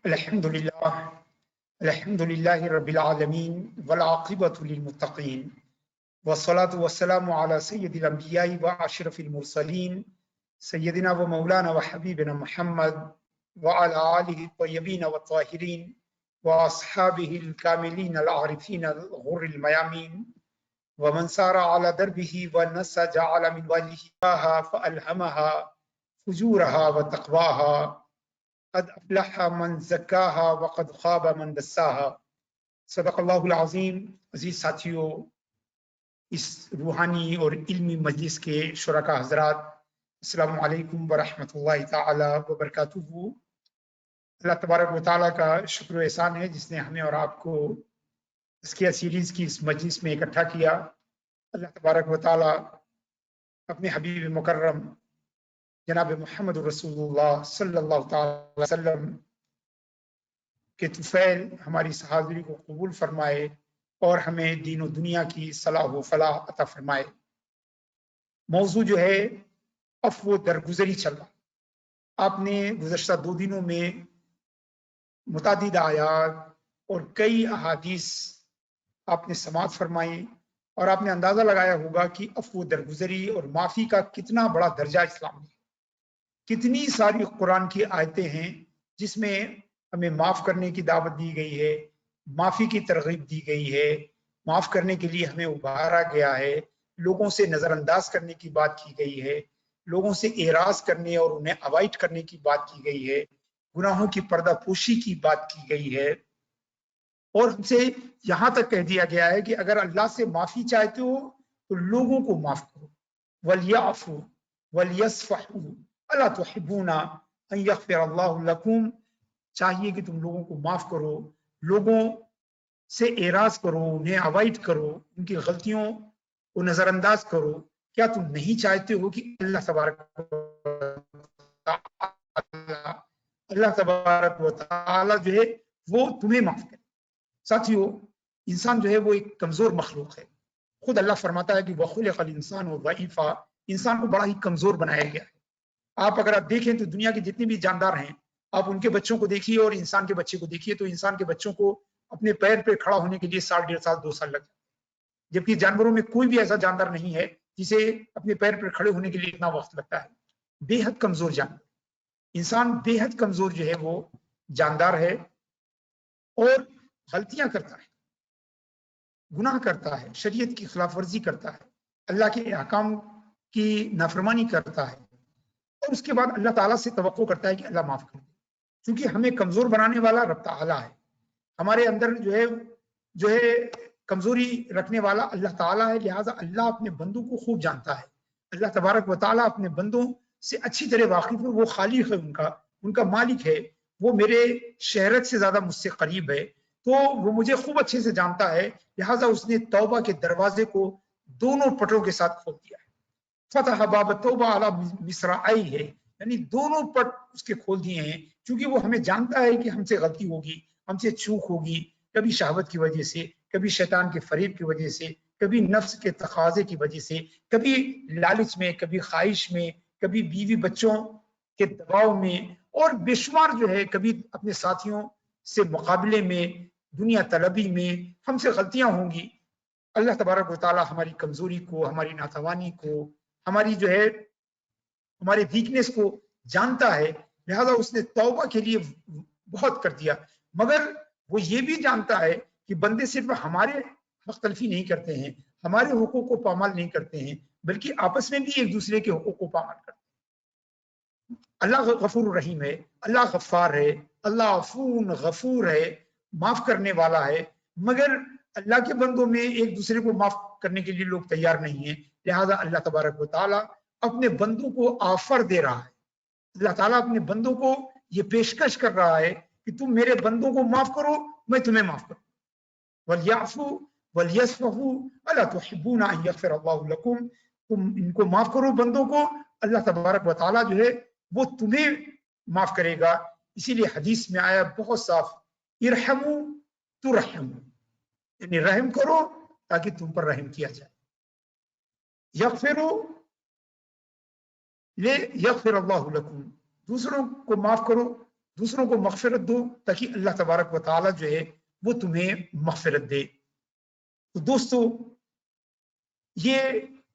अल्हम्दुलिल्लाह अल्हम्दुलिल्लाहि रब्बिल आलमीन वल आक़िबतु लिल मुत्तक़ीन वस्सलातु वस्सलामु अला सय्यिदिल अंबिया'i व अशरफिल मुरसलीन सय्यदिना व मौलाना व हबीबिना मुहम्मद व अला आलिहि तय्यबीन व ताहिरीन व अस्हाबिहिल कामिलीन अल आरिफीन अल गुर्रिल मयामीन व मन सारा अला दरबिही व नसज अला मिनवालिही फअल्हमहा फुजूरहा व तक़वाहा क़द अफ़लह मन ज़क्काहा व क़द ख़ाब मन दस्साहा। सदक़ल्लाहुल अज़ीम। अज़ीज़ साथियों, इस रूहानी और इल्मी मजलिस के शुरका हज़रात, अस्सलामु अलैकुम व रहमतुल्लाहि ताला व बरकातुहू। अल्लाह तबारक व ताला का शुक्र एहसान है जिसने हमें और आपको तज़किया सीरीज़ की इस मजलिस में इकट्ठा किया। अल्लाह तबारक व ताला अपने हबीब मुकर्रम जनाब मोहम्मद रसूलुल्लाह सल्लल्लाहु अलैहि वसल्लम के तुफ़ैल हमारी इस हाज़िरी को कबूल फरमाए और हमें दीन और दुनिया की सलाह व फलाह अता फरमाए। मौजू जो है अफ़्व दरगुज़री चल रहा। आपने गुज़श्ता 2 दिनों में मुतादिद आयात और कई अहादीस आपने समाअत फरमाई और आपने अंदाज़ा लगाया होगा कि अफ़्व दरगुज़री और माफ़ी का कितना बड़ा दर्जा इस्लाम में। कितनी सारी कुरान की आयतें हैं जिसमें हमें माफ़ करने की दावत दी गई है, माफ़ी की तरगीब दी गई है, माफ़ करने के लिए हमें उभारा गया है, लोगों से नज़रअंदाज करने की बात की गई है, लोगों से एराज़ करने और उन्हें अवॉइड करने की बात की गई है, गुनाहों की पर्दापोशी की बात की गई है और हमसे यहाँ तक कह दिया गया है कि अगर अल्लाह से माफ़ी चाहते हो तो लोगों को माफ़ करो। वलियाफ़ू वलियस्फ़हू अला तुहिब्बूना अन यग़फ़िरल्लाहु लकुम। चाहिए कि तुम लोगों को माफ करो, लोगों से एराज करो, उन्हें अवॉइड करो, उनकी गलतियों को नजरअंदाज करो। क्या तुम नहीं चाहते हो कि अल्लाह तबारक व तआला जो है वो तुम्हें माफ करे। साथियों, इंसान जो है वो एक कमजोर मखलूक है। खुद अल्लाह फरमाता है कि वखुलिक़ल इंसानु ज़ईफ़ा, इंसान को बड़ा ही कमजोर बनाया गया है। आप अगर आप देखें तो दुनिया के जितने भी जानदार हैं, आप उनके बच्चों को देखिए और इंसान के बच्चे को देखिए तो इंसान के बच्चों को अपने पैर पे खड़ा होने के लिए 1.5 साल 2 साल लग जाते हैं, जबकि जानवरों में कोई भी ऐसा जानदार नहीं है जिसे अपने पैर पर खड़े होने के लिए इतना वक्त लगता है। बेहद कमजोर जानवर, इंसान बेहद कमजोर जो है वो जानदार है और गलतियां करता है, गुनाह करता है, शरीयत की खिलाफ वर्जी करता है, अल्लाह के अहकाम की नाफरमानी करता है और उसके बाद अल्लाह ताला से तवक्को करता है कि अल्लाह माफ कर दे। क्योंकि हमें कमजोर बनाने वाला रब ताला है, हमारे अंदर जो है कमजोरी रखने वाला अल्लाह ताला है। लिहाजा अल्लाह अपने बंदों को खूब जानता है। अल्लाह तबारक व ताला अपने बंदों से अच्छी तरह वाकिफ है। वो खालिक है, उनका मालिक है। वो मेरे शहरत से ज्यादा मुझसे करीब है, तो वो मुझे खूब अच्छे से जानता है। लिहाजा उसने तौबा के दरवाजे को दोनों पटों के साथ खोल दिया है। फतह बाब तौबा अला मिस्राई है, यानी दोनों पट उसके खोल दिए हैं, क्योंकि वो हमें जानता है कि हमसे गलती होगी, हमसे चूक होगी, कभी शहवत की वजह से, कभी शैतान के फरेब की वजह से, कभी नफ्स के तकाजे की वजह से, कभी लालच में, कभी ख्वाहिश में, कभी बीवी बच्चों के दबाव में और बेशुमार जो है कभी अपने साथियों से मुकाबले में, दुनिया तलबी में हमसे गलतियां होंगी। अल्लाह तबारक व तआला हमारी कमजोरी को, हमारी नातवानी को, हमारी जो है हमारे वीकनेस को जानता है। लिहाजा उसने तौबा के लिए बहुत कर दिया, मगर वो ये भी जानता है कि बंदे सिर्फ हमारे हक तलफी नहीं करते हैं, हमारे हुकूक को पामाल नहीं करते हैं, बल्कि आपस में भी एक दूसरे के हुकूक को पामाल करते हैं। अल्लाह गफूर रहीम है, अल्लाह गफ्फार है, अल्लाह अफून गफूर है, माफ करने वाला है। मगर अल्लाह के बंदों में एक दूसरे को माफ करने के लिए लोग तैयार नहीं है। लिहाजा अल्लाह तबारक व तआला अपने बंदों को ऑफर दे रहा है। अल्लाह ताला अपने बंदों को ये पेशकश कर रहा है कि तुम मेरे बंदों को माफ करो, मैं तुम्हें माफ करूं। वलियाफू वलियस्फहू अला तुहिब्बूना अन यग़फ़िरल्लाहु लकुम। तुम इनको माफ करो बंदों को, अल्लाह तबारक व तआला जो है वो तुम्हें माफ करेगा। इसीलिए हदीस में आया बहुत साफ, इरहमू तुरहमू, यानी रहम करो ताकि तुम पर रहम किया जाए। यग़फ़िरू ले यग़फ़िरल्लाहु लकुम, दूसरों को माफ करो दूसरों को मगफिरत दो ताकि अल्लाह तबारक व तआला जो है वो तुम्हें मगफिरत दे। तो दोस्तों ये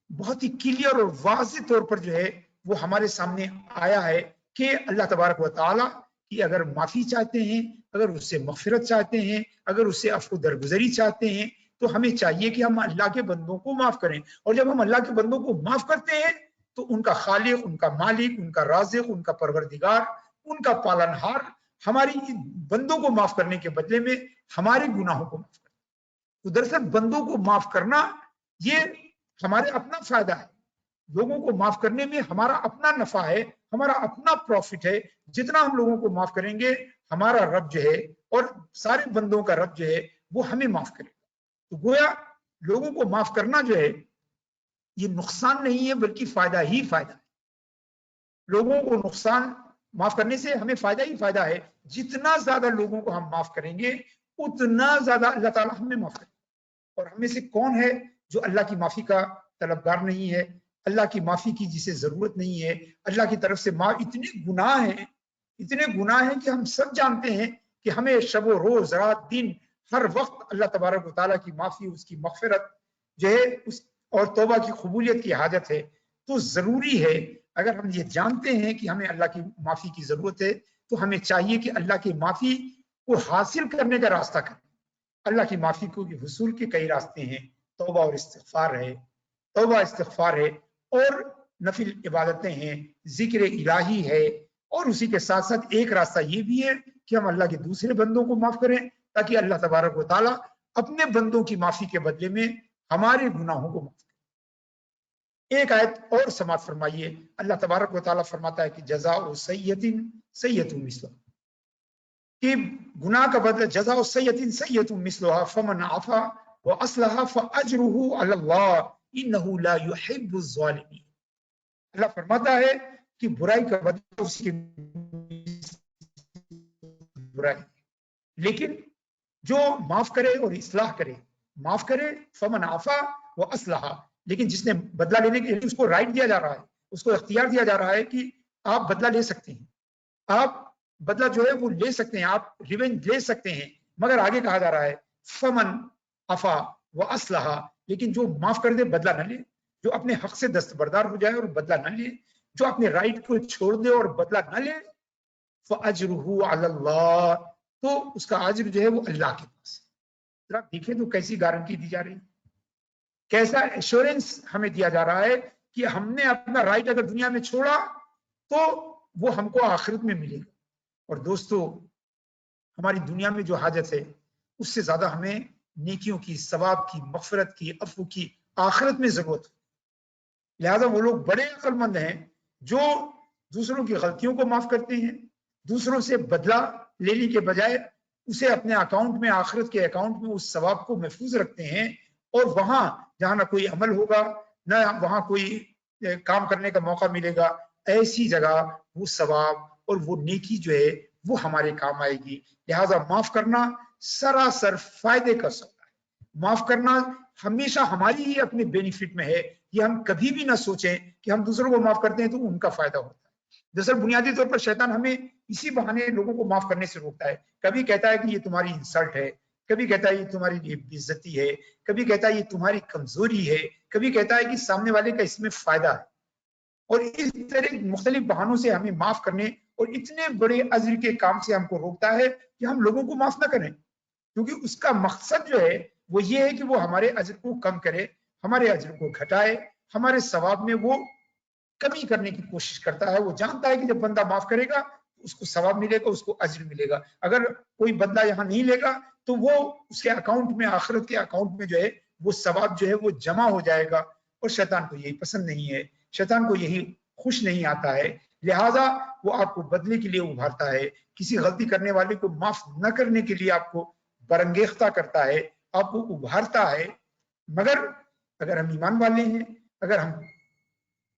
बहुत ही क्लियर और वाज़ेह तौर पर जो है वो हमारे सामने आया है कि अल्लाह तबारक व तआला कि अगर माफ़ी चाहते हैं, अगर उससे मगफिरत चाहते हैं, अगर उससे अफ़्व दरगुजरी चाहते हैं, तो हमें चाहिए कि हम अल्लाह के बंदों को माफ़ करें। और जब हम अल्लाह के बंदों को माफ़ करते हैं तो उनका खालिक, उनका मालिक, उनका राज़िक, उनका परवरदिगार, उनका पालनहार हमारी बंदों को माफ़ करने के बदले में हमारे गुनाहों को माफ़ करता है। तो दरअसल बंदों को माफ़ करना ये हमारे अपना फायदा है। लोगों को माफ करने में हमारा अपना नफा है, हमारा अपना प्रॉफिट है। जितना हम लोगों को माफ करेंगे हमारा रब जो है और सारे बंदों का रब जो है वो हमें माफ करेगा। तो गोया लोगों को माफ करना जो है ये नुकसान नहीं है बल्कि फायदा ही फायदा है। लोगों को नुकसान माफ करने से हमें फायदा ही फायदा है। जितना ज्यादा लोगों को हम माफ करेंगे उतना ज्यादा अल्लाह ताला हमें माफ करेगा। और हमें से कौन है जो अल्लाह की माफी का तलबगार नहीं है, अल्लाह की माफी की जिसे जरूरत नहीं है। अल्लाह की तरफ से इतने गुनाह हैं कि हम सब जानते हैं कि हमें शबो रोज रात दिन हर वक्त अल्लाह तबारक व तआला की माफी, उसकी मगफिरत जो है उस और तौबा की कबूलियत की हाजत है। तो जरूरी है अगर हम ये जानते हैं कि हमें अल्लाह की माफी की जरूरत है तो हमें चाहिए कि अल्लाह की माफी को हासिल करने का रास्ता करें। अल्लाह की माफी को हुसूल के कई रास्ते हैं। तौबा और इस्तिगफार है, तौबा इस्तिगफार है और नफिल इबादतें हैं, जिक्र इलाही है। और उसी के साथ साथ एक रास्ता ये भी है कि हम अल्लाह के दूसरे बंदों को माफ करें ताकि अल्लाह तबारक व तआला अपने बंदों की माफी के बदले में हमारे गुनाहों को माफ करें। एक आयत और समाप्त फरमाइए। अल्लाह तबारक व तआला फरमाता है कि जज़ाउ सय्यतिन सय्यतुन मिस्लुहा, कि गुनाह का बदला जज़ाउ सय्यतिन सय्यतुन मिस्लुहा फमन आफा व अस्लहा फअज्रुहु अलल्लाह इन्नहु ला युहिब्बुज़ ज़ालिमीन। अल्लाह फरमाता है कि बुराई का बदला उसकी बुराई, लेकिन जो माफ करे और इस्लाह करे, माफ करे फमन आफा व अस्लहा, लेकिन जिसने बदला लेने के लिए उसको राइट दिया जा रहा है, उसको इख्तियार दिया जा रहा है कि आप बदला ले सकते हैं, आप बदला जो है वो ले सकते हैं, आप रिवेंज ले सकते हैं। मगर आगे कहा जा रहा है फमन अफा व अस्लहा, लेकिन जो माफ कर दे बदला न ले, जो अपने हक से दस्तबरदार हो जाए और बदला न ले, जो अपने राइट को छोड़ दे और बदला न ले, फअज्रुहु अलल्लाह, तो उसका अज्र जो है वो अल्लाह के पास है। जरा देखें तो कैसी गारंटी दी जा रही है, कैसा एश्योरेंस हमें दिया जा रहा है कि हमने अपना राइट अगर दुनिया में छोड़ा तो वो हमको आखिरत में मिलेगा। और दोस्तों हमारी दुनिया में जो हाजत है उससे ज्यादा हमें नेकियों की, सवाब की, मगफिरत की, अफ़्व की आखिरत में जरूरत है। लिहाजा वो लोग बड़े अक्लमंद हैं जो दूसरों की गलतियों को माफ करते हैं, दूसरों से बदला लेने के बजाय उसे अपने अकाउंट में, आखिरत के अकाउंट में उस सवाब को महफूज रखते हैं। और वहां जहां ना कोई अमल होगा, ना वहां कोई काम करने का मौका मिलेगा, ऐसी जगह वो सवाब और वो नेकी जो है वो हमारे काम आएगी। लिहाजा माफ करना सरासर फायदे का सौदा है। माफ करना हमेशा हमारी ही अपने बेनिफिट में है। ये हम कभी भी ना सोचें कि हम दूसरों को माफ करते हैं तो उनका फायदा होता है। दरअसल बुनियादी तौर पर शैतान हमें इसी बहाने लोगों को माफ करने से रोकता है। कभी कहता है कि ये तुम्हारी इंसल्ट है, कभी कहता है ये तुम्हारी बेइज्जती है, कभी कहता है ये तुम्हारी कमजोरी है, कभी कहता है कि सामने वाले का इसमें फायदा है। और इस तरह मुख्तलिफ बहानों से हमें माफ करने और इतने बड़े अज्र के काम से हमको रोकता है कि हम लोगों को माफ ना करें, क्योंकि उसका मकसद जो है वो ये है कि वो हमारे अज्र को कम करे, हमारे अज्र को घटाए, हमारे सवाब में वो कमी करने की कोशिश करता है। वो जानता है कि जब बंदा माफ करेगा उसको सवाब मिलेगा, उसको अज्र मिलेगा। अगर कोई बदला यहाँ नहीं लेगा तो वो उसके अकाउंट में, आखिरत के अकाउंट में जो है वो सवाब जो है वो जमा हो जाएगा। और शैतान को यही पसंद नहीं है, शैतान को यही खुश नहीं आता है। लिहाजा वो आपको बदले के लिए उभारता है, किसी गलती करने वाले को माफ न करने के लिए आपको बरंगेख्ता करता है, आपको उभारता है। मगर अगर हम ईमान वाले हैं, अगर हम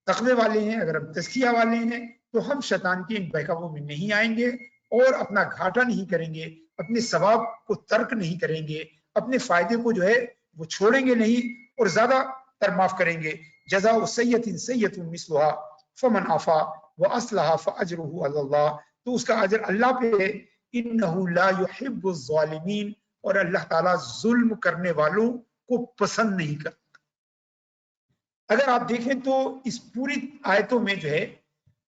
तकवे वाले हैं, अगर हम तज़किया वाले हैं, तो हम शैतान के इन बहकावों में नहीं आएंगे और अपना घाटा नहीं करेंगे, अपने सवाब को तर्क नहीं करेंगे, अपने फायदे को जो है वो छोड़ेंगे नहीं और ज्यादा तर माफ करेंगे। जज़ाउ सय्यतिन सय्यतुन मिस्लुहा फमन आफा व अस्लहा फअज्रुहु अलल्लाह। تو اس کا اجر اللہ پہ ہے. انہ لا یحب الظالمین، اور اللہ تعالیٰ ظلم کرنے والوں کو پسند نہیں کرتا. اگر آپ دیکھیں تو اس پوری آیتوں میں جو ہے،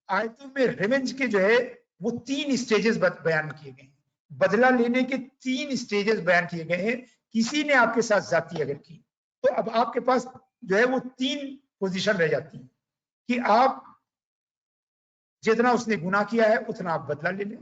آیتوں میں ریونج کے جو ہے وہ 3 اسٹیجز بیان کیے گئے ہیں. بدلہ لینے کے 3 اسٹیجز بیان کیے گئے ہیں. کسی نے آپ کے ساتھ زیادتی اگر کی تو اب آپ کے پاس جو ہے وہ 3 پوزیشن رہ جاتی ہیں کہ آپ جتنا اس نے گناہ کیا ہے اتنا آپ بدلہ لے لیں.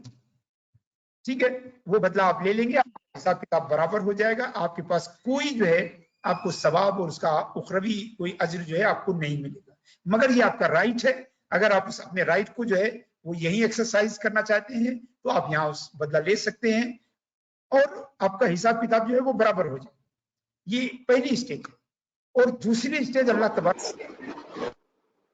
ٹھیک ہے، وہ بدلہ آپ لے لیں گے، حساب کتاب برابر ہو جائے گا. آپ کے پاس کوئی جو ہے آپ کو ثواب اور اس کا اخروی کوئی اجر جو ہے آپ کو نہیں ملے گا. مگر یہ آپ کا رائٹ ہے. اگر آپ اپنے رائٹ کو جو ہے وہ یہی ایکسرسائز کرنا چاہتے ہیں تو آپ یہاں اس بدلہ لے سکتے ہیں اور آپ کا حساب کتاب جو ہے وہ برابر ہو جائے. یہ پہلی اسٹیج ہے. اور دوسری اسٹیج اللہ تبارک،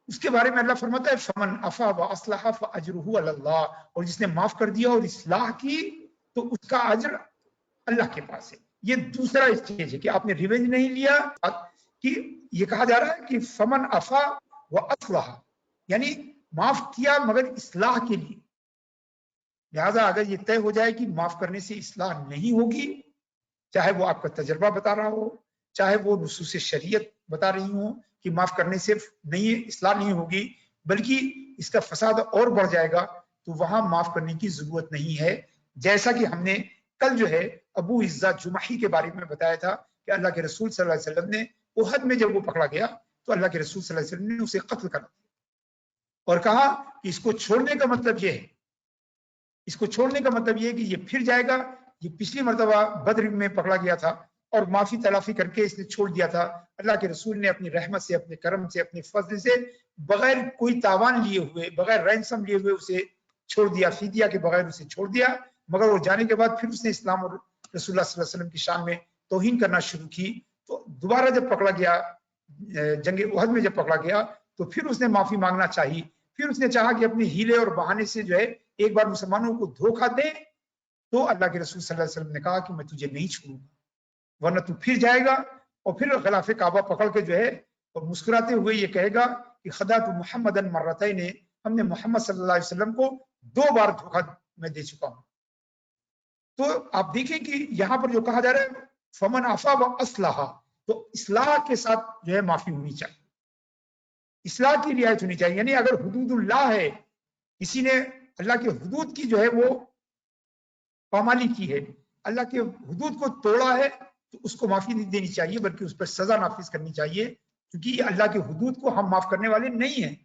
اس کے بارے میں اللہ فرماتا ہے فمن عفا واصلح فاجرہ علی اللہ، اور جس نے معاف کر دیا اور اصلاح کی تو اس کا اجر اللہ کے پاس ہے. یہ دوسرا اسٹیج ہے کہ آپ نے ریونج نہیں لیا. کہ یہ کہا جا رہا ہے کہ فمن عفا واصلح، یعنی معاف کیا مگر اصلاح کے لیے. لہذا اگر یہ طے ہو جائے کہ معاف کرنے سے اصلاح نہیں ہوگی، چاہے وہ آپ کا تجربہ بتا رہا ہو، چاہے وہ نصوص شریعت بتا رہی ہوں کہ معاف کرنے سے نہیں اصلاح نہیں ہوگی بلکہ اس کا فساد اور بڑھ جائے گا، تو وہاں معاف کرنے کی ضرورت نہیں ہے. جیسا کہ ہم نے کل جو ہے ابو عزہ جمحی کے بارے میں بتایا تھا کہ اللہ کے رسول صلی اللہ علیہ وسلم نے احد میں جب وہ پکڑا گیا تو اللہ کے رسول صلی اللہ علیہ وسلم نے اسے قتل کر دیا اور کہا کہ اس کو چھوڑنے کا مطلب یہ ہے، اس کو چھوڑنے کا مطلب یہ ہے کہ یہ پھر جائے گا. یہ پچھلی مرتبہ بدر میں پکڑا گیا تھا اور معافی تلافی کر کے اس نے چھوڑ دیا تھا. اللہ کے رسول نے اپنی رحمت سے، اپنے کرم سے، اپنے فضل سے بغیر کوئی تاوان لیے ہوئے، بغیر رینسم لیے ہوئے اسے چھوڑ دیا، فدیہ کے بغیر اسے چھوڑ دیا. مگر وہ جانے کے بعد پھر اس نے اسلام اور رسول اللہ صلی اللہ علیہ وسلم کی شان میں توہین کرنا شروع کی. تو دوبارہ جب پکڑا گیا، جنگ احد میں جب پکڑا گیا تو پھر اس نے معافی مانگنا چاہی. پھر اس نے چاہا کہ اپنے ہیلے اور بہانے سے جو ہے ایک بار مسلمانوں کو دھوکہ دے. تو اللہ کے رسول صلی اللہ علیہ وسلم نے کہا کہ میں تجھے نہیں چھوڑوں گا ورنہ تو پھر جائے گا اور پھر غلاف کعبہ پکڑ کے جو ہے اور مسکراتے ہوئے یہ کہے گا کہ خدعت محمد مرتین، ہم نے محمد صلی اللہ علیہ وسلم کو 2 بار دھوکہ میں دے چکا ہوں. تو آپ دیکھیں کہ یہاں پر جو کہا جا رہا ہے فمن عفا واصلح، تو اصلاح کے ساتھ جو ہے معافی ہونی چاہیے، اصلاح کی رعایت ہونی چاہیے. یعنی اگر حدود اللہ ہے، کسی نے اللہ کے حدود کی جو ہے وہ پامالی کی ہے، اللہ کے حدود کو توڑا ہے، تو اس کو معافی نہیں دینی چاہیے بلکہ اس پر سزا نافذ کرنی چاہیے، کیونکہ یہ اللہ کے حدود کو ہم معاف کرنے والے نہیں ہیں.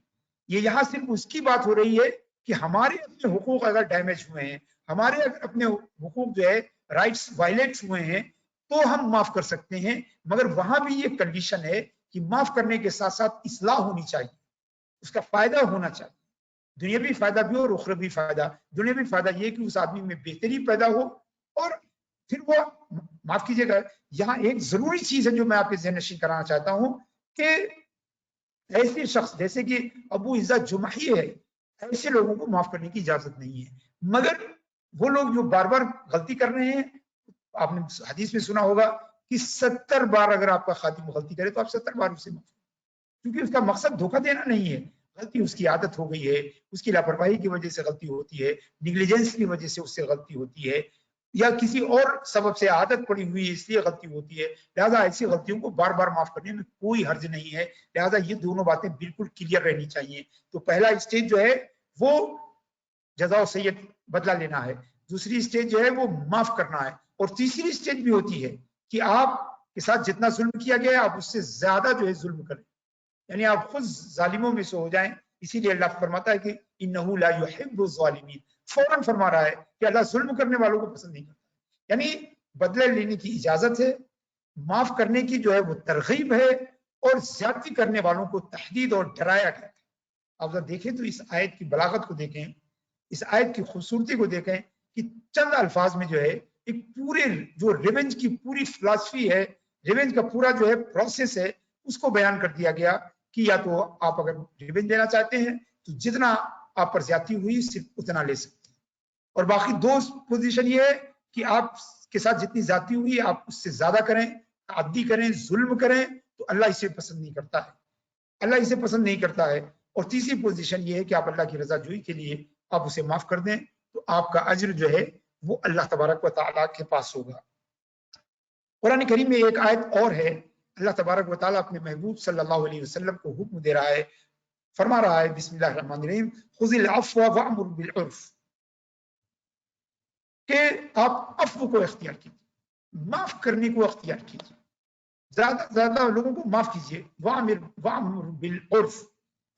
یہ یہاں صرف اس کی بات ہو رہی ہے کہ ہمارے اپنے حقوق اگر ڈیمیج ہوئے ہیں، ہمارے اگر اپنے حقوق جو ہے رائٹس وائلیٹ ہوئے ہیں تو ہم معاف کر سکتے ہیں. مگر وہاں بھی یہ کنڈیشن ہے کہ معاف کرنے کے ساتھ ساتھ اصلاح ہونی چاہیے، اس کا فائدہ ہونا چاہیے، دنیاوی فائدہ بھی اور اخروی فائدہ. دنیاوی فائدہ یہ کہ اس آدمی میں بہتری پیدا ہو، اور پھر وہ معاف کیجیے گا. یہاں ایک ضروری چیز ہے جو میں آپ کے ذہن نشین کرانا چاہتا ہوں کہ ایسے شخص جیسے کہ ابو عزہ جمحی ہے، ایسے لوگوں کو معاف کرنے کی اجازت نہیں ہے. مگر وہ لوگ جو بار بار غلطی کر رہے ہیں، آپ نے حدیث میں سنا ہوگا کہ 70 بار اگر آپ کا خادم غلطی کرے تو آپ 70 بار اسے معاف، کیونکہ اس کا مقصد دھوکہ دینا نہیں ہے. غلطی اس کی عادت ہو گئی ہے، اس کی لاپرواہی کی وجہ سے غلطی ہوتی ہے، نیگلیجنس کی وجہ سے اس سے غلطی ہوتی ہے، یا کسی اور سبب سے عادت پڑی ہوئی ہے اس لیے غلطی ہوتی ہے. لہٰذا ایسی غلطیوں کو بار بار معاف کرنے میں کوئی حرج نہیں ہے. لہٰذا یہ دونوں باتیں بالکل کلیئر رہنی چاہیے. تو پہلا اسٹیج جو ہے وہ جزا و سید بدلہ لینا ہے، دوسری اسٹیج جو ہے وہ معاف کرنا ہے، اور تیسری اسٹیج بھی ہوتی ہے کہ آپ کے ساتھ جتنا ظلم کیا گیا ہے آپ اس سے زیادہ جو ہے ظلم کریں، یعنی آپ خود ظالموں میں سے ہو جائیں. اسی لیے اللہ فرماتا ہے کہ انہ لا یحب الظالمین، فوراً فرما رہا ہے کہ اللہ ظلم کرنے والوں کو پسند نہیں کرتا. یعنی بدلے لینے کی اجازت ہے، معاف کرنے کی جو ہے وہ ترغیب ہے، اور زیادتی کرنے والوں کو تحدید اور ڈرایا گیا ہے. آپ ذرا دیکھیں تو اس آیت کی بلاغت کو دیکھیں، اس آیت کی خوبصورتی کو دیکھیں کہ چند الفاظ میں جو ہے ایک پورے جو ریونج کی پوری فلسفی ہے، ریونج کا پورا جو ہے پروسیس ہے، اس کو بیان کر دیا گیا کہ یا تو آپ اگر ریونج دینا چاہتے ہیں تو جتنا آپ پر زیادتی ہوئی صرف اتنا لے سکتے ہیں، اور باقی 2 پوزیشن یہ ہے کہ آپ کے ساتھ جتنی زیادتی ہوئی آپ اس سے زیادہ کریں، تعدی کریں، ظلم کریں، تو اللہ اسے پسند نہیں کرتا ہے، اللہ اسے پسند نہیں کرتا ہے. اور تیسری پوزیشن یہ ہے کہ آپ اللہ کی رضا جوئی کے لیے آپ اسے معاف کر دیں تو آپ کا अज्र जो है वो अल्लाह तबारक व तआला के पास होगा। कुरान करीम में एक आयत और है, अल्लाह तबारक व तआला अपने महबूब सल्लल्लाहु अलैहि वसल्लम को हुक्म दे रहा है, फरमा रहा है बिस्मिल्लाहिर रहमानिर रहीम खुज़िल अफ़्व वअमुर बिल उर्फ़, कि आप अफ़्व को इख्तियार कीजिए, माफ करने को इख्तियार कीजिए, ज्यादा ज्यादा लोगों को माफ कीजिए। वअमुर बिल उर्फ़,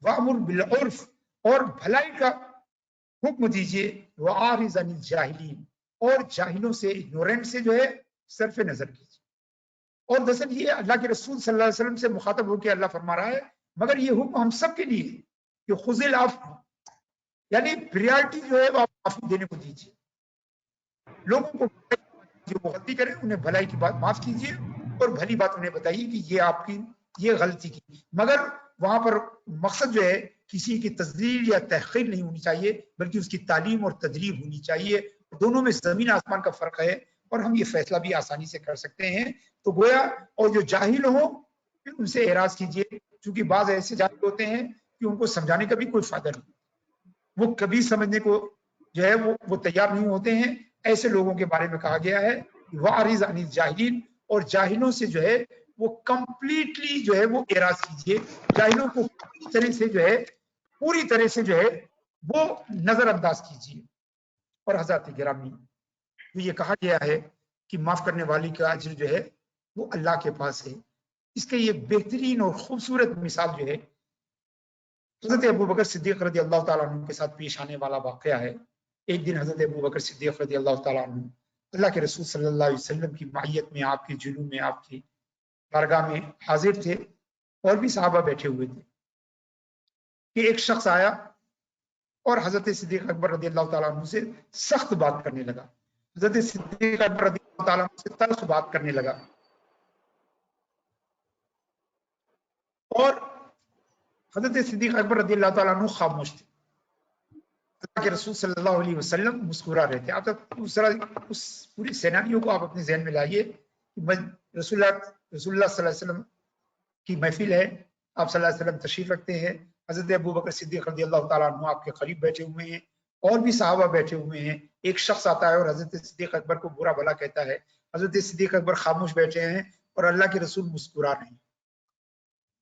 वअमुर बिल उर्फ़, और भलाई का हुक्म दीजिए। वआरिज़ अनिल जाहिलीन, और जाहिलों से, इग्नोरेंट से जो है सरफ नजर कीजिए। और दरअसल ये अल्लाह के रसूल सल्लल्लाहु अलैहि वसल्लम से मुखातब होकर अल्लाह फरमा रहा है, मगर ये हुक्म हम सब के लिए है कि खुज़िल अफ़्व, यानी प्रियॉरिटी जो है वो आप माफी देने को दीजिए। लोगों को जो गलती करें उन्हें भलाई की बात माफ कीजिए, और भली बात उन्हें बताइए कि ये आपकी ये गलती की, मगर वहां पर मकसद जो है किसी की तज़लील या तहक़ीर नहीं होनी चाहिए, बल्कि उसकी तालीम और तदरीब होनी चाहिए। दोनों में जमीन आसमान का फर्क है, और हम ये फैसला भी आसानी से कर सकते हैं। तो गोया और जो जाहिल हो उनसे एराज कीजिए, क्योंकि बाज़ ऐसे जाहिल होते हैं कि उनको समझाने का भी कोई फायदा नहीं, वो कभी समझने को जो है वो तैयार नहीं होते हैं। ऐसे लोगों के बारे में कहा गया है वारिज़ अनिल जाहिलीन, और जाहिलों से जो है वो कंप्लीटली जो है वो एराज कीजिए, जाहिलों को पूरी तरह से जो है वो नजरअंदाज कीजिए। और हज़रात गिरामी, तो ये कहा गया है कि माफ करने वाले का अज्र जो है वो अल्लाह के पास है। इसके ये बेहतरीन और खूबसूरत मिसाल जो है हजरत अबू बकर सिद्दीक रज़ी अल्लाह ताला अन्हु के साथ पेश आने वाला वाक़या है। एक दिन हजरत अबू बकर सिद्दीक रज़ी अल्लाह ताला अन्हु अल्लाह के रसूल सल्लल्लाहु अलैहि वसल्लम की मायत में, आपके जुलूम में, आपकी बारगाह में हाजिर थे, और भी सहाबा बैठे हुए थे कि एक शख्स आया और हजरत सिद्दीक अकबर रज़ी अल्लाह ताला अन्हु से सख्त बात करने लगा। हजरत सिद्दीक अकबर रज़ी अल्लाह ताला अन्हु से तल्ख बात करने लगा, और हजरत सिद्दीक अकबर रज़ी अल्लाह ताला अन्हु खामोश थे। अल्लाह के रसूल सल्लल्लाहु अलैहि वसल्लम मुस्कुरा रहे थे। आप उस पूरी सिनेरियो को आप अपने ज़हन में लाइए कि रसूलुल्लाह सल्लल्लाहु अलैहि वसल्लम की महफिल है, आप सल्लल्लाहु अलैहि वसल्लम तशरीफ रखते हैं, हजरत अबू बकर सिद्दीक रज़ी अल्लाह ताला अन्हु आपके करीब बैठे हुए हैं, और भी सहाबा बैठे हुए हैं। एक शख्स आता है और हजरत सिद्दीक अकबर को बुरा भला कहता है। हजरत सिद्दीक अकबर खामोश बैठे हैं और अल्लाह के रसूल मुस्कुरा रहे हैं,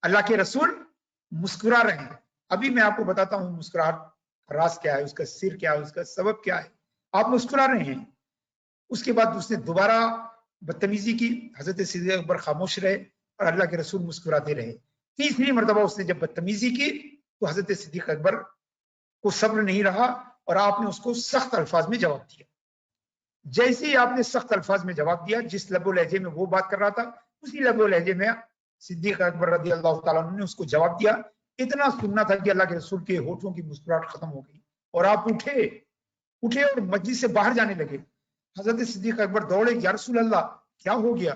अल्लाह के रसूल मुस्कुरा रहे हैं। अभी मैं आपको बताता हूँ मुस्कुराहट राज क्या है, उसका सिर क्या है, उसका सबब क्या है। आप मुस्कुरा रहे हैं। उसके बाद उसने दोबारा बदतमीजी की, हजरत सिद्दीक अकबर खामोश रहे और अल्लाह के रसूल मुस्कुराते रहे। तीसरी मरतबा उसने जब बदतमीजी की तो हजरत सिद्दीक अकबर को सब्र नहीं रहा और आपने उसको सख्त अल्फाज में जवाब दिया। जैसे ही आपने सख्त अल्फाज में जवाब दिया, जिस लबो लहजे में वो बात कर रहा था, उसी लबो लहजे में सिद्दीक अकबर रज़ी अल्लाह ताला अन्हु ने उसको जवाब दिया। इतना सुनना था कि अल्लाह के रसूल के होठों की मुस्कुराहट खत्म हो गई, और आप उठे और मस्जिद से बाहर जाने लगे। हजरत सिद्दीक अकबर दौड़े, या रसूल अल्लाह क्या हो गया,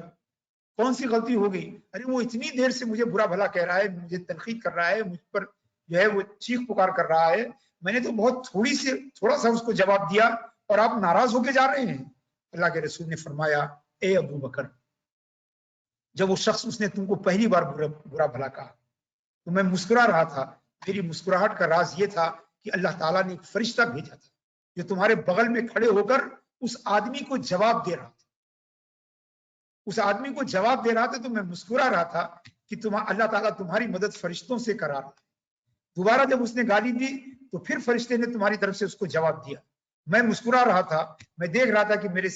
कौन सी गलती हो गई? अरे वो इतनी देर से मुझे बुरा भला कह रहा है, मुझे तनकीद कर रहा है, मुझ पर जो है वो चीख पुकार कर रहा है, मैंने तो बहुत थोड़ा सा उसको जवाब दिया और आप नाराज होके जा रहे हैं। अल्लाह के रसूल ने फरमाया, ए अबू बकर, जब वो शख्स उसने तुमको पहली बार बुरा भला कहा तो मैं मुस्कुरा रहा था। मेरी मुस्कुराहट का राज ये था कि अल्लाह ताला ने एक फरिश्ता भेजा था जो तुम्हारे बगल में खड़े होकर उस आदमी को जवाब दे रहा था। उस आदमी को जवाब दे रहा था तो मैं मुस्कुरा रहा था कि अल्लाह ताला तुम्हारी मदद फरिश्तों से करा रहा है। दोबारा जब उसने गाली दी तो फिर फरिश्ते ने तुम्हारी तरफ से उसको जवाब दिया। मैं मुस्कुरा रहा था, मैं देख रहा था कि मेरे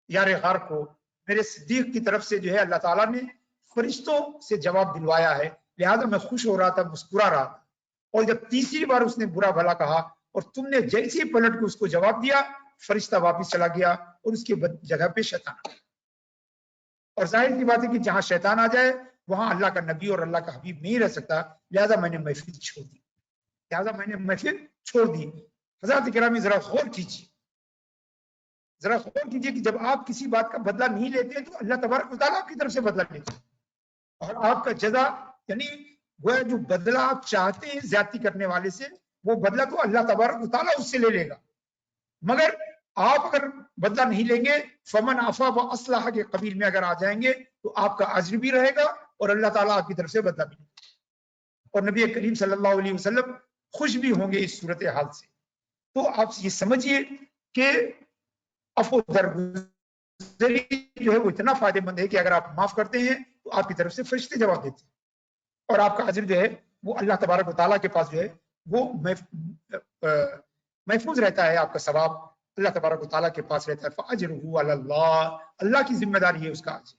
यार गार को, मेरे सिद्दीक की तरफ से जो है अल्लाह ताला ने फरिश्तों से जवाब दिलवाया है, लिहाजा मैं खुश हो रहा था, मुस्कुरा रहा था। और जब तीसरी बार उसने बुरा भला कहा और तुमने जैसे ही पलट के उसको जवाब दिया, फरिश्ता वापस चला गया और उसके जगह पे शैतान। और जाहिर सी बात है कि जहां शैतान आ जाए वहां अल्लाह का नबी और अल्लाह का हबीब नहीं रह सकता, लिहाजा मैंने महफिल छोड़ दी। हज़रात किरामी, जरा गौर कीजिए कि जब आप किसी बात का बदला नहीं लेते तो अल्लाह तबारक व तआला आपकी तरफ से बदला लेते हैं, और आपका जजा, यानी वह जो बदला आप चाहते हैं ज्यादती करने वाले से, वो बदला तो अल्लाह तबारक व तआला उससे ले लेगा। मगर आप अगर बदला नहीं लेंगे, फमन आफा व अस्लाह के कबील में अगर आ जाएंगे तो आपका अज्र भी रहेगा और अल्लाह ताला आपकी तरफ से बदला भी। और नबी करीम सल्लल्लाहु अलैहि वसल्लम खुश भी होंगे इस सूरत हाल से। तो आप ये समझिए کہ عفو درگزری جو ہے وہ اتنا فائدہ مند ہے کہ اگر آپ معاف کرتے ہیں تو آپ کی طرف سے فرشتے جواب دیتے ہیں اور آپ کا اجر جو ہے وہ اللہ تبارک و تعالیٰ کے پاس جو ہے وہ محفوظ رہتا ہے. آپ کا ثواب اللہ تبارک و تعالیٰ کے پاس رہتا ہے. فَأَجْرُهُ عَلَى اللَّهِ، اللہ کی ذمہ داری ہے اس کا اجر،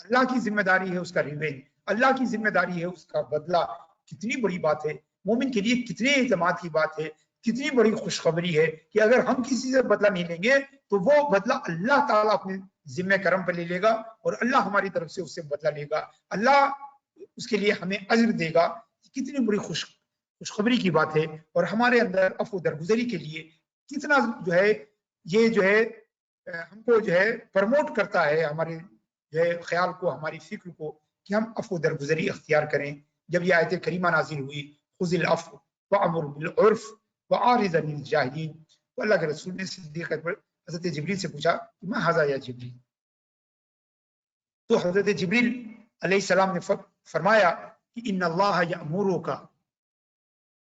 اللہ کی ذمہ داری ہے اس کا ریونج، اللہ کی ذمہ داری ہے اس کا بدلہ. کتنی بڑی بات ہے مومن کے لیے، کتنے اعتماد کی بات ہے، کتنی بڑی خوشخبری ہے کہ اگر ہم کسی سے بدلہ نہیں لیں گے تو وہ بدلہ اللہ تعالیٰ اپنے ذمہ کرم پر لے لے گا اور اللہ ہماری طرف سے اس سے بدلہ لے گا، اللہ اس کے لیے ہمیں اجر دے گا. کتنی بڑی خوشخبری کی بات ہے. اور ہمارے اندر عفو درگزری کے لیے کتنا جو ہے یہ جو ہے ہم کو جو ہے پروموٹ کرتا ہے ہمارے جو ہے خیال کو، ہماری فکر کو کہ ہم عفو درگزری اختیار کریں. جب یہ آیت کریمہ نازل ہوئی خذ العفو وامر بالعرف واعرض عن الجاہلین، تو اللہ کے رسول نے صدیق اکبر حضرت جبریل سے پوچھا کہ ما ھذا یا جبریل، تو حضرت جبریل علیہ السلام نے فرمایا کہ ان اللہ یأمرک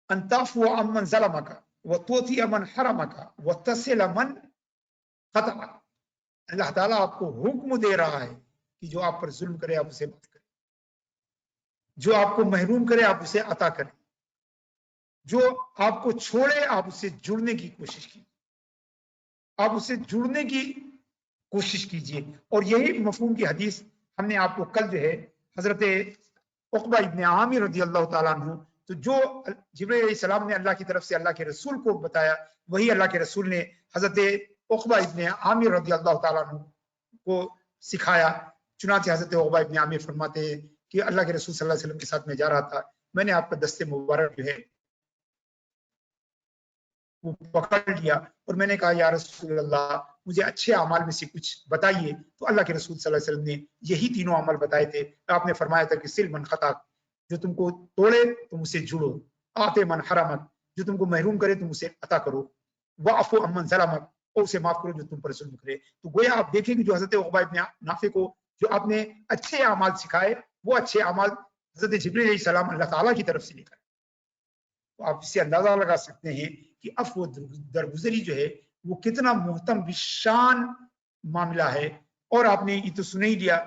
ان تعفو عمن ظلمک وتعطی من حرمک وتصل من قطعک. اللہ تعالیٰ آپ کو حکم دے رہا ہے کہ جو آپ پر ظلم کرے آپ اسے معاف کریں، جو آپ کو محروم کرے آپ اسے عطا کریں، جو آپ کو چھوڑے آپ اسے جڑنے کی کوشش کیجیے، آپ اسے جڑنے کی کوشش کیجیے. اور یہی مفہوم کی حدیث ہم نے آپ کو کل جو ہے حضرت عقبہ ابن عامر رضی اللہ تعالیٰ عنہ، تو جو جبرائیل علیہ السلام نے اللہ کی طرف سے اللہ کے رسول کو بتایا وہی اللہ کے رسول نے حضرت عقبہ ابن عامر رضی اللہ تعالیٰ عنہ کو سکھایا. چنانچہ حضرت عقبہ ابن عامر فرماتے ہیں کہ اللہ کے رسول صلی اللہ علیہ وسلم کے ساتھ میں جا رہا تھا، میں نے آپ کا دست مبارک جو ہے وہ پکڑ لیا اور میں نے کہا یا رسول اللہ مجھے اچھے اعمال میں سے کچھ بتائیے. تو اللہ کے رسول صلی اللہ علیہ وسلم نے یہی تینوں عمل بتائے تھے. آپ نے فرمایا تھا کہ سل من خطا، جو تم کو توڑے تم اسے جڑو، آتے من حرمت، جو تم کو محروم کرے تم اسے عطا کرو، وعفو عمن ظلمک، اور اسے معاف کرو جو تم پر ظلم کرے. تو گویا آپ دیکھیں کہ جو حضرت عقبہ ابن نافع کو جو آپ نے اچھے اعمال سکھائے وہ اچھے اعمال حضرت جبریل علیہ السلام اللہ تعالیٰ کی طرف سے لے کر. تو آپ اس سے اندازہ لگا سکتے ہیں کہ عفو درگزری جو ہے وہ کتنا محترم بشان معاملہ ہے. اور آپ نے یہ تو سن ہی لیا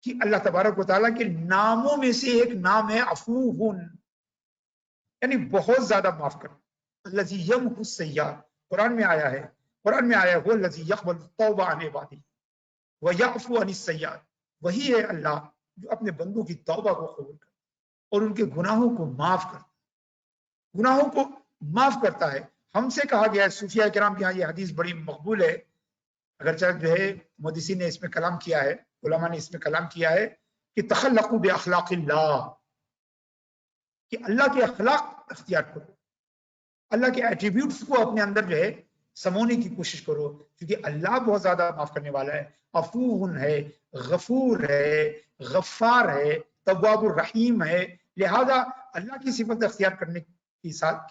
کہ اللہ تبارک و تعالیٰ کے ناموں میں سے ایک نام ہے عفو، یعنی بہت زیادہ معاف کرنا. الذی یمحو السیئات، قرآن میں آیا ہے هو الذی یقبل التوبہ عن عبادہ ویعفو عن السیئات، وہی ہے اللہ جو اپنے بندوں کی توبہ کو قبول کرتا اور ان کے گناہوں کو معاف کرتا ہے. ہم سے کہا گیا ہے، صوفیاء کرام کے ہاں یہ حدیث بڑی مقبول ہے، اگرچہ جو ہے محدثین نے اس میں کلام کیا ہے، علماء نے اس میں کلام کیا ہے کہ تخلقوا باخلاق اللہ، کہ اللہ کے اخلاق اختیار کرو، اللہ کے ایٹریبیوٹس کو اپنے اندر جو ہے سمونے کی کوشش کرو، کیونکہ اللہ بہت زیادہ معاف کرنے والا ہے. عفو ہے، غفور ہے، غفار ہے، تواب الرحیم ہے. لہذا اللہ کی صفت اختیار کرنے کے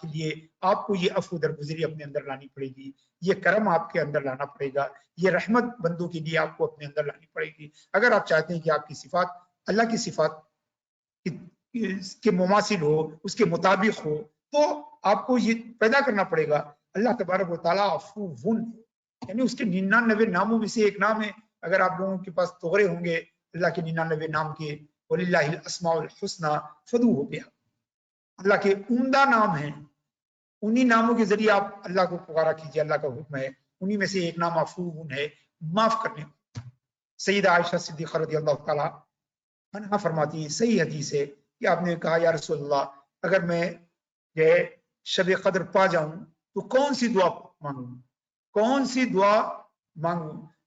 لیے آپ کو یہ عفو درگزری اپنے اندر لانی پڑے گی، یہ کرم آپ کے اندر لانا پڑے گا، یہ رحمت بندوں کے لیے آپ کو اپنے اندر لانی پڑے گی. اگر آپ چاہتے ہیں کہ آپ کی صفات اللہ کی صفات کے مماثل ہو، اس کے مطابق ہو، تو آپ کو یہ پیدا کرنا پڑے گا اللہ تبارک و تعالیٰ عفو، یعنی اس کے 99 ناموں میں سے ایک نام ہے. اگر آپ لوگوں کے پاس تغرے ہوں گے اللہ کے 99 نام کے، وَلِلَّهِ الْأَسْمَاءُ الْحُسْنَى فَادْعُوهُ بِهَا، اللہ کے عمدہ نام ہیں، انہی ناموں کے ذریعے آپ اللہ کو پکارا کیجیے. اللہ کا حکم ہے، انہی میں سے ایک نام عفو ہے، معاف کرنے. سیدہ عائشہ صدیقہ رضی اللہ تعالیٰ عنہا فرماتی ہیں، صحیح حدیث ہے کہ آپ نے کہا یا رسول اللہ اگر میں یہ شب قدر پا جاؤں تو کون سی دعا مانگوں؟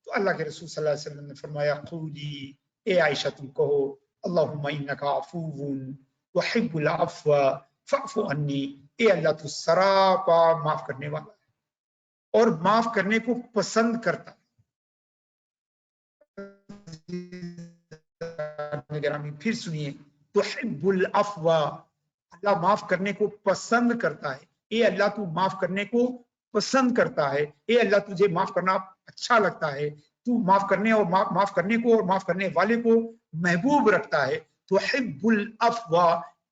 تو اللہ کے رسول صلی اللہ علیہ وسلم نے فرمایا قولی، اے عائشہ تم کہو اللہم انکا عفو تحب العفو فاعف عنی، اے اللہ تو سراپا معاف کرنے والا ہے اور معاف کرنے کو پسند کرتا ہے. پھر سنیے، تحب العفو، اللہ معاف کرنے کو پسند کرتا ہے. اے اللہ تو معاف کرنے کو پسند کرتا ہے، اے اللہ تجھے معاف کرنا اچھا لگتا ہے، تو معاف کرنے اور معاف کرنے کو اور معاف کرنے والے کو محبوب رکھتا ہے. تحب العفو،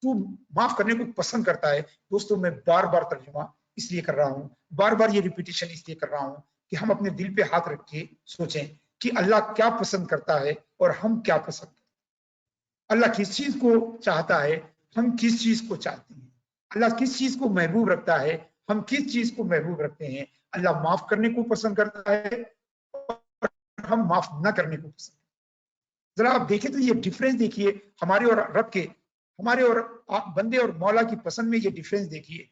تو معاف کرنے کو پسند کرتا ہے. دوستوں میں بار بار ترجمہ اس لیے کر رہا ہوں، بار بار یہ ریپیٹیشن اس لیے کر رہا ہوں कि हम अपने दिल पे हाथ रख के सोचें कि अल्लाह क्या पसंद करता है और हम क्या पसंद करते हैं। अल्लाह किस चीज को चाहता है, हम किस चीज को चाहते हैं। अल्लाह किस चीज को महबूब रखता है, हम किस चीज को महबूब रखते हैं। अल्लाह माफ करने को पसंद करता है और हम माफ न करने को पसंद करते हैं। जरा आप देखें तो ये डिफरेंस देखिए हमारे और रब के, हमारे और बंदे और मौला की पसंद में ये डिफरेंस देखिए।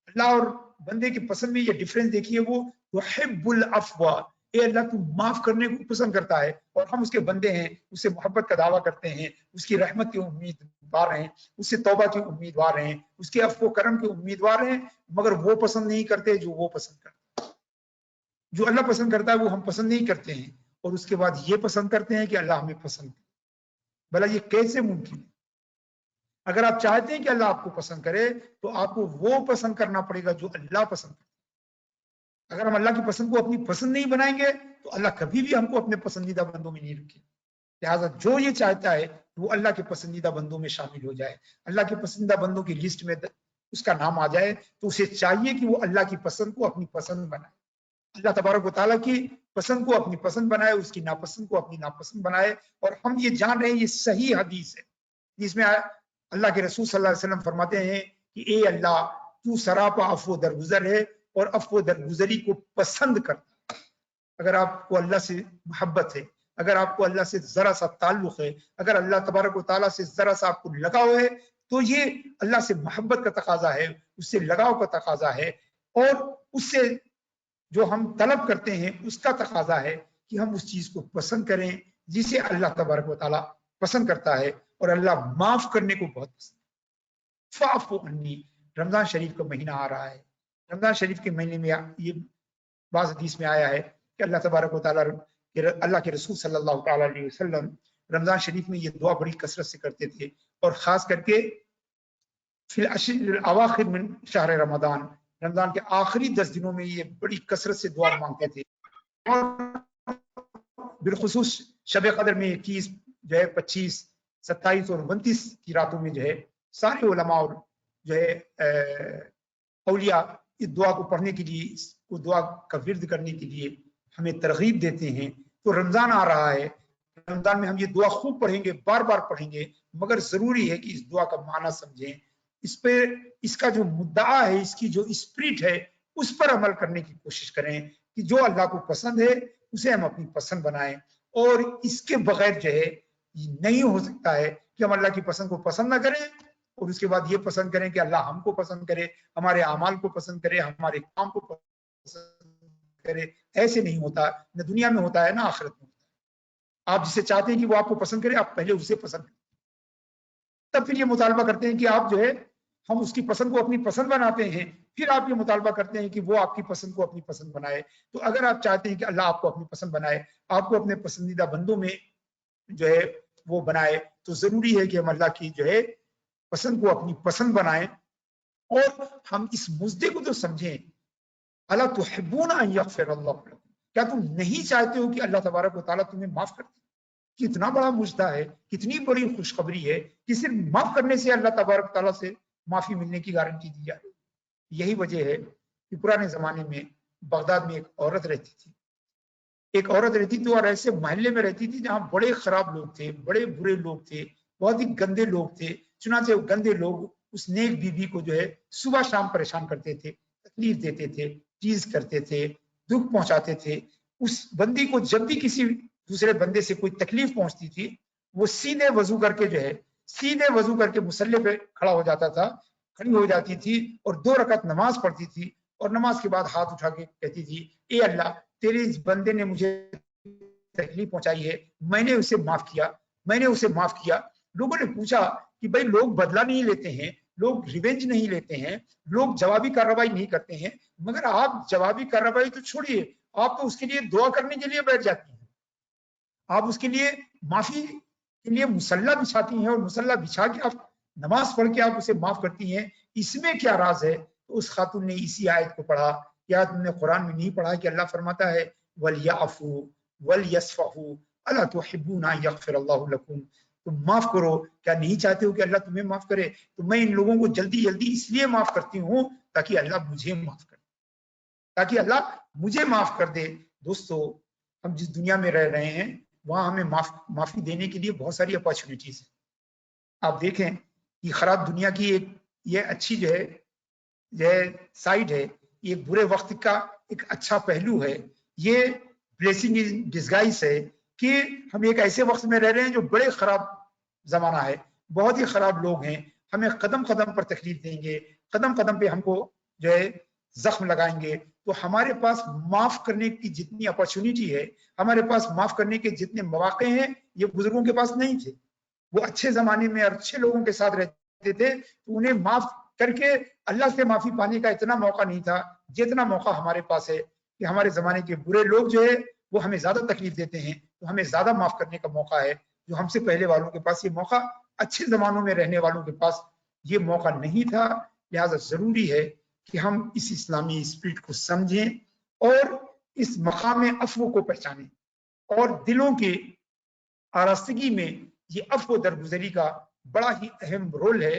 अल्लाह और बंदे की पसंद में ये डिफरेंस देखिए, वो युहिब्बुल अफ़्वा, ए अल्लाह तू माफ करने को पसंद करता है और हम उसके बंदे हैं, उससे मोहब्बत का दावा करते हैं, उसकी रहमत की उम्मीदवार हैं, उससे तौबा की उम्मीदवार हैं, उसके अफ़्व करम के उम्मीदवार हैं, मगर वो पसंद नहीं करते जो वो पसंद करता है। जो अल्लाह पसंद करता है वो हम पसंद नहीं करते हैं और उसके बाद ये पसंद करते हैं कि अल्लाह हमें पसंद करे। भला ये कैसे मुमकिन है? अगर आप चाहते हैं कि अल्लाह आपको पसंद करे तो आपको वो पसंद करना पड़ेगा जो अल्लाह पसंद करता है। अगर हम अल्लाह की पसंद को अपनी पसंद नहीं बनाएंगे तो अल्लाह कभी भी हमको अपने पसंदीदा बंदों में नहीं रखेगा। लिहाजा जो ये चाहता है वो अल्लाह के पसंदीदा बंदों में शामिल हो जाए, अल्लाह के पसंदीदा बंदों की लिस्ट में उसका नाम आ जाए, तो उसे चाहिए कि वो अल्लाह की पसंद को अपनी पसंद बनाए, अल्लाह तबारक व तआला की पसंद को अपनी पसंद बनाए, उसकी नापसंद को अपनी नापसंद बनाए। और हम ये जान रहे हैं, ये सही हदीस है जिसमें अल्लाह के रसूल सल्लल्लाहु अलैहि वसल्लम फरमाते हैं कि ए अल्लाह, तू सरापा अफ़्व दरगुजर है और अफ़्व दरगुजरी को पसंद करता है। अगर आपको अल्लाह से मोहब्बत है, अगर आपको अल्लाह से जरा सा ताल्लुक है, अगर अल्लाह तबारक व तआला से जरा सा आपको लगाव है, तो ये अल्लाह से मोहब्बत का तकाजा है, उससे लगाव का तकाजा है और उससे जो हम तलब करते हैं उसका तकाजा है कि हम उस चीज को पसंद करें जिसे अल्लाह तबारक व तआला पसंद करता है और अल्लाह माफ करने को बहुत पसंद। फ़अफ़ु अन्नी, रमजान शरीफ का महीना आ रहा है। रमजान शरीफ के महीने में ये बाज़ हदीस में आया है कि अल्लाह तबारक व तआला, अल्लाह के रसूल सल्लल्लाहु अलैहि वसल्लम रमजान शरीफ में ये दुआ बड़ी कसरत से करते थे और खास करके फिल अश्रिल अवाखिर मिन शहर रमजान, रमजान के आखिरी 10 दिनों में ये बड़ी कसरत से दुआ मांगते थे। और बिलखुसूस शब कदर में 21 जो है 25, 27 और 29 की रातों में जो है सारे उलमा और जो है औलिया इस दुआ को पढ़ने के लिए, इसको दुआ का विर्द करने के लिए हमें तरगीब देते हैं। तो रमजान आ रहा है, रमजान में हम ये दुआ खूब पढ़ेंगे, बार बार पढ़ेंगे, मगर जरूरी है कि इस दुआ का माना समझें, इस पे इसका जो मुद्दा है, इसकी जो स्पिरिट है, उस पर अमल करने की कोशिश करें कि जो अल्लाह को पसंद है उसे हम अपनी पसंद बनाएं। और इसके बगैर जो है नहीं हो सकता है कि हम अल्लाह की पसंद को पसंद ना करें और उसके बाद ये पसंद करें कि अल्लाह हमको पसंद करे, हमारे अमाल को पसंद करे, हमारे काम को पसंद करे। ऐसे नहीं होता, न दुनिया में होता है ना आखिरत में होता है। आप जिसे चाहते हैं कि वो आपको पसंद करे, आप पहले उसे पसंद करें, तब फिर ये मुतालबा करते हैं कि आप जो है हम उसकी पसंद को अपनी पसंद बनाते हैं, फिर आप ये मुतालबा करते हैं कि वो आपकी पसंद को अपनी पसंद बनाए। तो अगर आप चाहते हैं कि अल्लाह आपको अपनी पसंद बनाए, आपको अपने पसंदीदा बंदों में जो है वो बनाए, तो जरूरी है कि हम अल्लाह की जो है पसंद को अपनी पसंद बनाएं। और हम इस मुद्दे को तो समझें, अला तुहिब्बूना अन यग़फ़िर अल्लाहु लकुम, क्या तुम नहीं चाहते हो कि अल्लाह तबारक व तआला तुम्हें माफ कर दे? कितना बड़ा मुजदा है, कितनी बड़ी खुशखबरी है कि सिर्फ माफ करने से अल्लाह तबारक तआला से माफी मिलने की गारंटी दी जा रही है। यही वजह है कि पुराने जमाने में बगदाद में एक औरत रहती थी, एक औरत रहती थी और ऐसे मोहल्ले में रहती थी जहां बड़े खराब लोग थे, बड़े बुरे लोग थे, बहुत ही गंदे लोग थे। चुनाचे गंदे लोग उस नेक बीबी को जो है सुबह शाम परेशान करते थे, तकलीफ देते थे, टीज करते थे, दुख पहुंचाते थे। उस बंदी को जब भी किसी दूसरे बंदे से कोई तकलीफ पहुंचती थी, वो सीधे वजू करके जो है सीधे वजू करके मुसल्ले पे खड़ा हो जाता था, खड़ी हो जाती थी और 2 रकात नमाज पढ़ती थी और नमाज के बाद हाथ उठा के कहती थी, ए अल्लाह, तेरे इस बंदे ने मुझे तकलीफ पहुंचाई है, मैंने उसे माफ किया, मैंने उसे माफ किया। लोगों ने पूछा कि भाई लोग बदला नहीं लेते हैं, लोग रिवेंज नहीं लेते हैं, लोग जवाबी कार्रवाई नहीं करते हैं, मगर आप जवाबी कार्रवाई तो छोड़िए, आप तो उसके लिए दुआ करने के लिए बैठ जाती हैं, आप उसके लिए माफी के लिए मुसल्ला बिछाती हैं और मुसल्ला बिछा के आप नमाज पढ़ के आप उसे माफ करती हैं। इसमें क्या राज है? तो उस खातून ने इसी आयत को पढ़ा। क्या तुमने कुरान में नहीं पढ़ा कि अल्लाह फरमाता है वलयाफू वलयस्फहू अला तुहिब्बूना यग़फ़िर अल्लाहु लकुम, तुम माफ करो, क्या नहीं चाहते हो कि अल्लाह तुम्हें माफ करे? तो मैं इन लोगों को जल्दी जल्दी इसलिए माफ करती हूँ ताकि अल्लाह मुझे माफ करे। ताकि अल्लाह मुझे माफ कर दे। दोस्तों, हम जिस दुनिया में रह रहे हैं वहां हमें माफी देने के लिए बहुत सारी अपॉर्चुनिटीज है। आप देखें कि खराब दुनिया की एक ये अच्छी जो है साइड है, ये बुरे वक्त का एक अच्छा पहलू है, ये ब्लेसिंग इन डिस्गाइज है कि हम एक ऐसे वक्त में रह रहे हैं जो बड़े खराब जमाना है, बहुत ही खराब लोग हैं, हमें कदम कदम पर तकलीफ देंगे, कदम कदम पे हमको जो है जख्म लगाएंगे। तो हमारे पास माफ करने की जितनी अपॉर्चुनिटी है, हमारे पास माफ करने के जितने मौके हैं, ये बुजुर्गों के पास नहीं थे। वो अच्छे जमाने में अच्छे लोगों के साथ रहते थे, तो उन्हें माफ करके अल्लाह से माफी पाने का इतना मौका नहीं था जितना मौका हमारे पास है कि हमारे जमाने के बुरे लोग जो है वो हमें ज्यादा तकलीफ देते हैं, तो हमें ज्यादा माफ करने का मौका है, जो हमसे पहले वालों के पास ये मौका, अच्छे जमानों में रहने वालों के पास ये मौका नहीं था। लिहाजा जरूरी है कि हम इस इस्लामी स्पिरिट को समझें और इस मकाम अफ़्व को पहचानें, और दिलों के आरास्तगी में ये अफ़्व दरगुजरी का बड़ा ही अहम रोल है,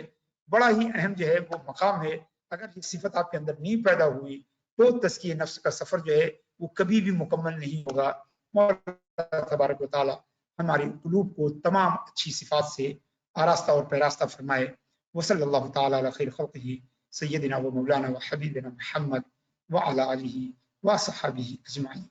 बड़ा ही अहम जो है वो मकाम है। अगर ये सिफत आपके अंदर नहीं पैदा हुई तो तज़किये नफ्स का सफर जो है वो कभी भी मुकम्मल नहीं होगा। मौला तबारक व तआला हमारे कुलूब को तमाम अच्छी सिफात से आरास्ता और पैरास्ता फरमाए। वसल्लल्लाहु तआला अला खैर खल्क़िही सय्यदिना व मौलाना व हबीबिना मुहम्मद व अला आलिही व अस्हाबिही अजमाइन।